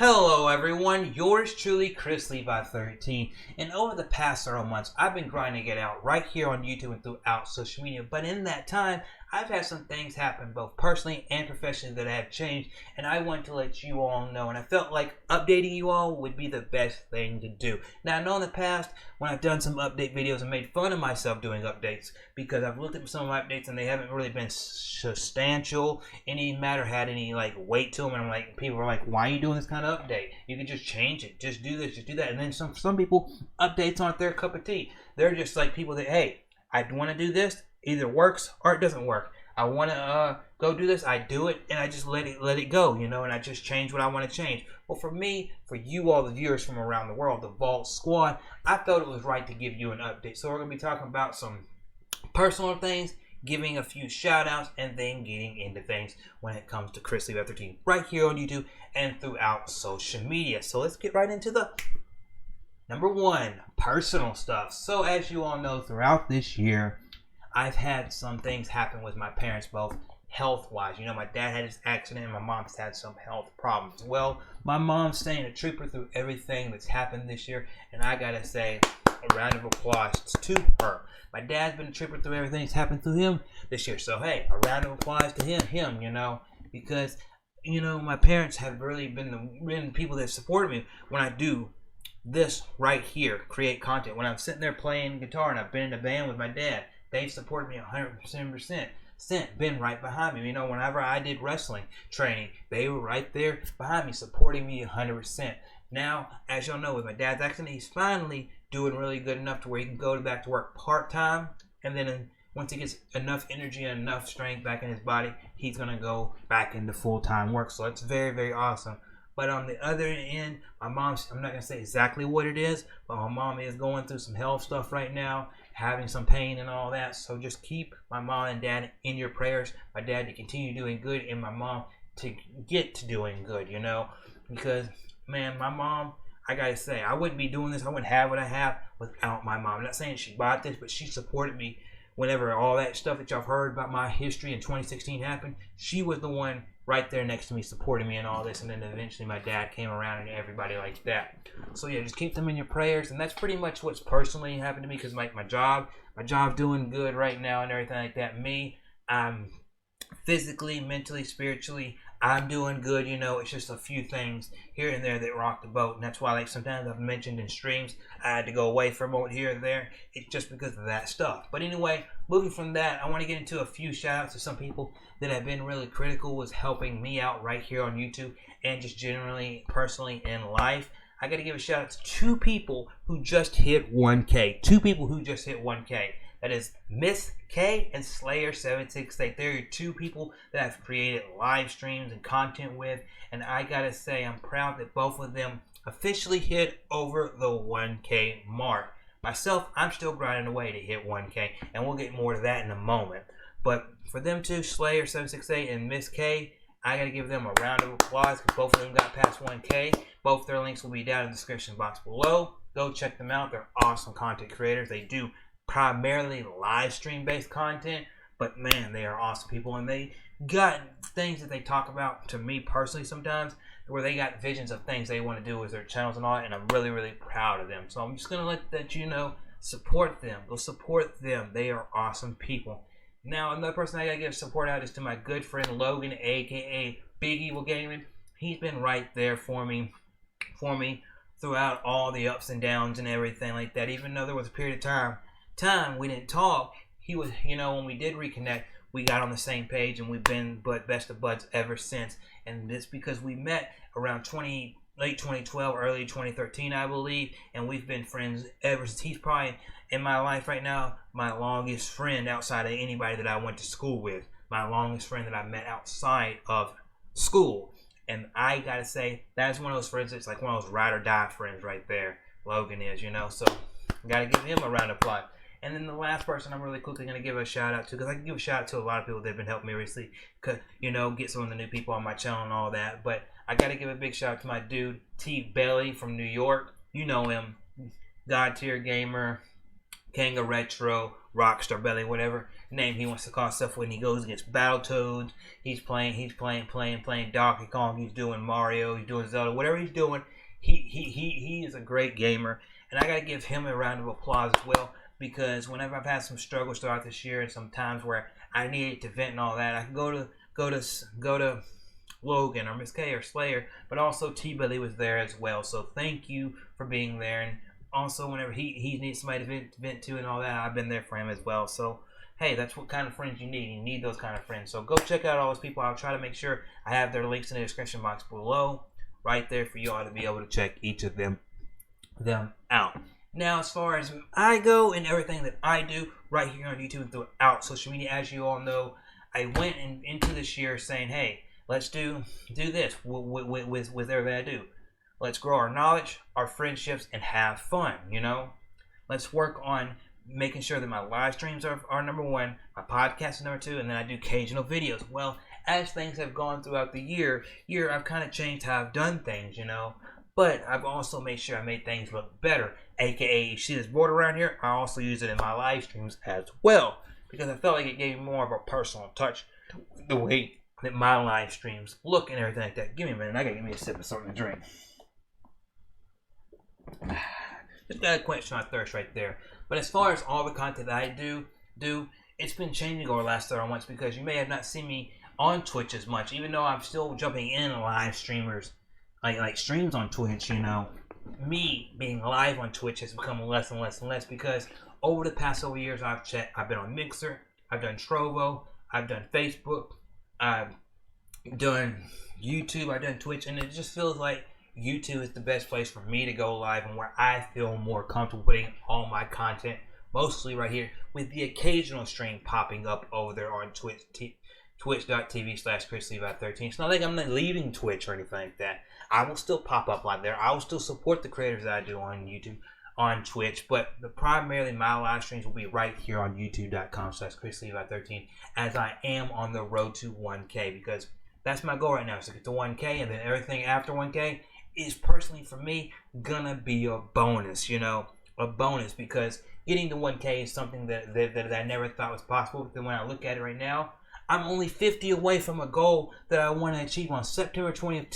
Hello everyone, yours truly, Chrislevi13, and over the past several months, I've been grinding it out right here on YouTube and throughout social media, but in that time, I've had some things happen both personally and professionally that have changed, and I want to let you all know, and I felt like updating you all would be the best thing to do. Now, I know in the past, when I've done some update videos, I made fun of myself doing updates, because I've looked at some of my updates and they haven't really been substantial, any matter had any like weight to them, and I'm like, people are like, why are you doing this kind of update? You can just change it, just do this, just do that. And then some people, updates aren't their cup of tea. They're just like people that, hey, I want to do this, either works or it doesn't work. I want to go do this, I do it, and I just let it go, you know, and I just change what I want to change. Well, for me, for you all the viewers from around the world, the Vault Squad, I felt it was right to give you an update. So we're going to be talking about some personal things, giving a few shout outs, and then getting into things when it comes to Chrislevi13 right here on YouTube and throughout social media. So let's get right into the number one, personal stuff. So as you all know, throughout this year, I've had some things happen with my parents, both health-wise. You know, my dad had his accident and my mom's had some health problems. Well, my mom's staying a trooper through everything that's happened this year, and I gotta say, a round of applause to her. My dad's been a trooper through everything that's happened to him this year. So, hey, a round of applause to him, you know, because, you know, my parents have really been the people that supported me when I do this right here, create content. When I'm sitting there playing guitar and I've been in a band with my dad, they've supported me 100%. Been right behind me. You know, whenever I did wrestling training, they were right there behind me, supporting me 100%. Now, as y'all know, with my dad's accident, he's finally doing really good enough to where he can go back to work part-time, and then once he gets enough energy and enough strength back in his body, he's going to go back into full-time work. So it's very, very awesome. But on the other end, my mom's, I'm not going to say exactly what it is, but my mom is going through some health stuff right now, having some pain and all that. So just keep my mom and dad in your prayers. My dad to continue doing good and my mom to get to doing good, you know. Because, man, my mom, I got to say, I wouldn't be doing this, I wouldn't have what I have without my mom. I'm not saying she bought this, but she supported me whenever all that stuff that y'all heard about my history in 2016 happened. She was the one right there next to me, supporting me and all this, and then eventually my dad came around and everybody like that. So yeah, just keep them in your prayers, and that's pretty much what's personally happened to me, because like my job doing good right now and everything like that. Me, I'm physically, mentally, spiritually, I'm doing good, you know. It's just a few things here and there that rock the boat, and that's why, like, sometimes I've mentioned in streams I had to go away for a moment here and there. It's just because of that stuff. But anyway, moving from that, I want to get into a few shout outs to some people that have been really critical with helping me out right here on YouTube and just generally, personally in life. I got to give a shout out to two people who just hit 1K. Two people who just hit 1K. That is Miss K and Slayer768. They're your two people that I've created live streams and content with. And I gotta say, I'm proud that both of them officially hit over the 1K mark. Myself, I'm still grinding away to hit 1K. And we'll get more to that in a moment. But for them two, Slayer768 and Miss K, I gotta give them a round of applause because both of them got past 1K. Both their links will be down in the description box below. Go check them out. They're awesome content creators. They do primarily live stream based content, but man, they are awesome people, and they got things that they talk about to me personally sometimes where they got visions of things they want to do with their channels and all that, and I'm really, really proud of them. So I'm just gonna let that, you know, support them. Go support them. They are awesome people. Now, another person I gotta give support out is to my good friend Logan, aka BigEvilGaming. He's been right there for me throughout all the ups and downs and everything like that. Even though there was a period of time we didn't talk, he was, you know, when we did reconnect, we got on the same page, and we've been best of buds ever since. And it's because we met around late 2012, early 2013, I believe, and we've been friends ever since. He's probably in my life right now my longest friend outside of anybody that I went to school with, my longest friend that I met outside of school. And I gotta say, that's one of those friends that's like one of those ride or die friends right there. Logan is, you know, so gotta give him a round of applause. And then the last person I'm really quickly going to give a shout out to, because I can give a shout out to a lot of people that have been helping me recently, you know, get some of the new people on my channel and all that. But I got to give a big shout out to my dude, Tbelly from New York. You know him. God tier gamer, King of Retro, Tbelly, whatever name he wants to call stuff. When he goes against Battletoads, he's playing Donkey Kong, he's doing Mario, he's doing Zelda, whatever he's doing. He is a great gamer, and I gotta give him a round of applause as well, because whenever I've had some struggles throughout this year and some times where I needed to vent and all that, I can go to Logan or Miss K or Slayer, but also Tbelly was there as well. So thank you for being there. And also whenever he needs somebody to vent to and all that, I've been there for him as well. So hey, that's what kind of friends you need. You need those kind of friends. So go check out all those people. I'll try to make sure I have their links in the description box below, right there for you all to be able to check each of them out. Now, as far as I go and everything that I do right here on YouTube and throughout social media, as you all know, I went into this year saying, hey, let's do this with everything I do. Let's grow our knowledge, our friendships, and have fun, you know? Let's work on making sure that my live streams are number one, my podcast is number two, and then I do occasional videos. Well, as things have gone throughout the year, I've kind of changed how I've done things, you know? But I've also made sure I made things look better. AKA, you see this board around here? I also use it in my live streams as well, because I felt like it gave me more of a personal touch the way that my live streams look and everything like that. Give me a minute. I gotta give me a sip of something to drink. Just gotta quench my thirst right there. But as far as all the content that I do, it's been changing over the last 30 months, because you may have not seen me on Twitch as much, even though I'm still jumping in live streamers, like streams on Twitch, you know. Me being live on Twitch has become less and less and less, because over the past several years I've been on Mixer, I've done Trovo, I've done Facebook, I've done YouTube, I've done Twitch, and it just feels like YouTube is the best place for me to go live and where I feel more comfortable putting all my content, mostly right here, with the occasional stream popping up over there on Twitch, twitch.tv/Chrislevi13. It's not like I'm not leaving Twitch or anything like that. I will still pop up on there. I will still support the creators that I do on YouTube, on Twitch, but primarily my live streams will be right here on youtube.com/Chrislevi13, as I am on the road to 1K, because that's my goal right now, is to get to 1K, and then everything after 1K is personally for me gonna be a bonus, you know, a bonus, because getting to 1K is something that I never thought was possible. But then when I look at it right now, I'm only 50 away from a goal that I want to achieve on September 20th,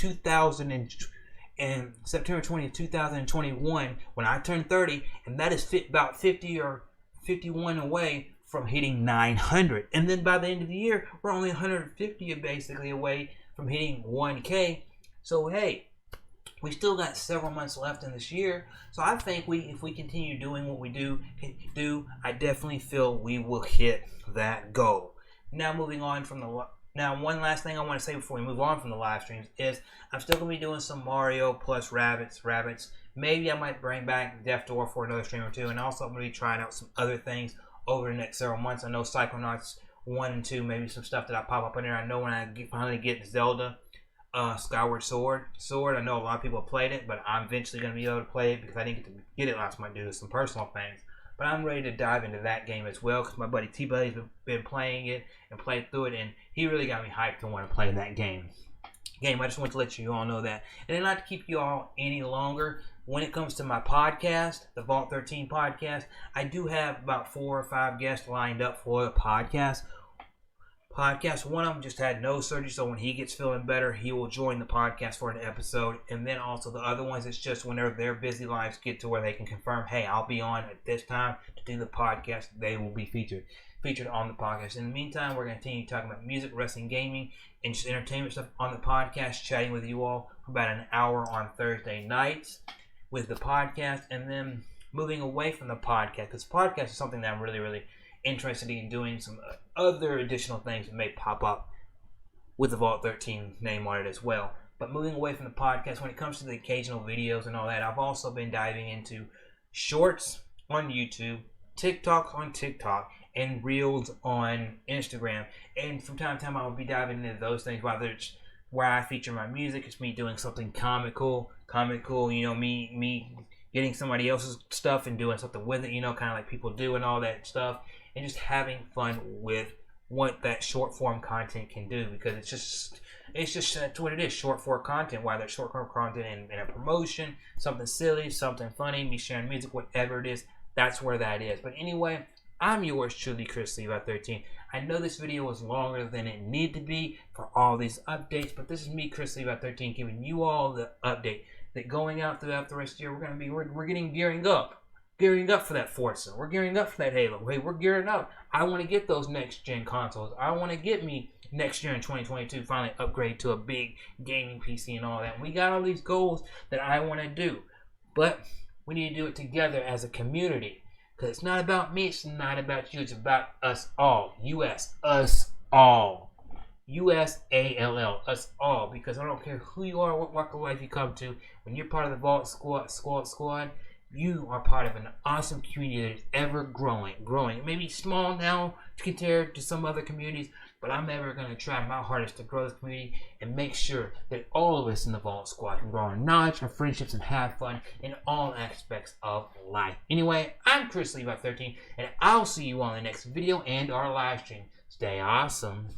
2021, when I turn 30, and that is about 50 or 51 away from hitting 900. And then by the end of the year, we're only 150 basically away from hitting 1K. So hey, we still got several months left in this year. So I think if we continue doing what we do, I definitely feel we will hit that goal. Now moving on from one last thing I want to say before we move on from the live streams is I'm still going to be doing some Mario plus rabbits. Maybe I might bring back Death Door for another stream or two, and also I'm going to be trying out some other things over the next several months. I know Psychonauts 1 and 2, maybe some stuff that I pop up in there. I know when I finally get Zelda Skyward Sword, I know a lot of people have played it, but I'm eventually going to be able to play it because I didn't get to get it last month due to some personal things. But I'm ready to dive into that game as well, because my buddy Tbelly's been playing it and played through it, and he really got me hyped to want to play that game. I just want to let you all know that. And then not to keep you all any longer, when it comes to my podcast, the Vault 13 podcast, I do have about 4 or 5 guests lined up for the podcast. One of them just had nose surgery, so when he gets feeling better, he will join the podcast for an episode. And then also the other ones, it's just whenever their busy lives get to where they can confirm, hey, I'll be on at this time to do the podcast, they will be featured on the podcast. In the meantime, we're going to continue talking about music, wrestling, gaming, and just entertainment stuff on the podcast, chatting with you all for about an hour on Thursday nights with the podcast, and then moving away from the podcast, because podcast is something that I'm really, really interested in doing some other additional things that may pop up with the Vault 13 name on it as well. But moving away from the podcast, when it comes to the occasional videos and all that, I've also been diving into shorts on YouTube, TikTok on TikTok, and Reels on Instagram. And from time to time, I'll be diving into those things, whether it's where I feature my music, it's me doing something comical, you know, me getting somebody else's stuff and doing something with it, you know, kind of like people do and all that stuff, and just having fun with what that short form content can do, because it's just that's what it is, short form content, whether it's short form content in a promotion, something silly, something funny, me sharing music, whatever it is, that's where that is. But anyway, I'm yours truly, Chrislevi13. I know this video was longer than it needed to be for all these updates, but this is me, Chrislevi13, giving you all the update that going out throughout the rest of the year, we're getting gearing up for that Forza. We're gearing up for that Halo. Hey, we're gearing up. I want to get those next-gen consoles. I want to get me next year in 2022 finally upgrade to a big gaming PC and all that. And we got all these goals that I want to do, but we need to do it together as a community. Because it's not about me, it's not about you, it's about us all. US, us all. USALL, us all. Because I don't care who you are, what walk of life you come to, when you're part of the Vault Squad, you are part of an awesome community that is ever growing. It may be small now compared to some other communities, but I'm ever going to try my hardest to grow this community and make sure that all of us in the Vault Squad can grow in knowledge, our friendships, and have fun in all aspects of life. Anyway, I'm Chrislevi13, and I'll see you on the next video and our live stream. Stay awesome.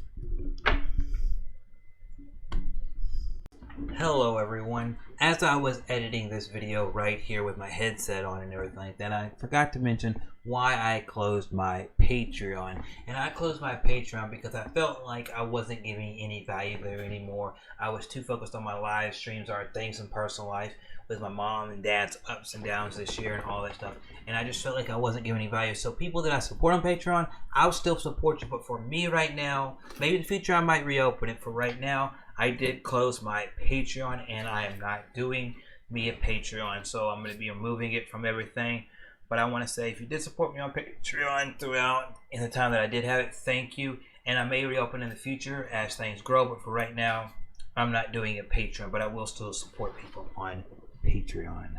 Hello everyone. As I was editing this video right here with my headset on and everything like that, I forgot to mention why I closed my Patreon. And I closed my Patreon because I felt like I wasn't giving any value there anymore. I was too focused on my live streams or things in personal life with my mom and dad's ups and downs this year and all that stuff. And I just felt like I wasn't giving any value. So people that I support on Patreon, I'll still support you. But for me right now, maybe in the future I might reopen it. For right now, I did close my Patreon and I am not doing me a Patreon. So I'm going to be removing it from everything. But I want to say, if you did support me on Patreon throughout in the time that I did have it, thank you. And I may reopen in the future as things grow. But for right now, I'm not doing a Patreon. But I will still support people on Patreon.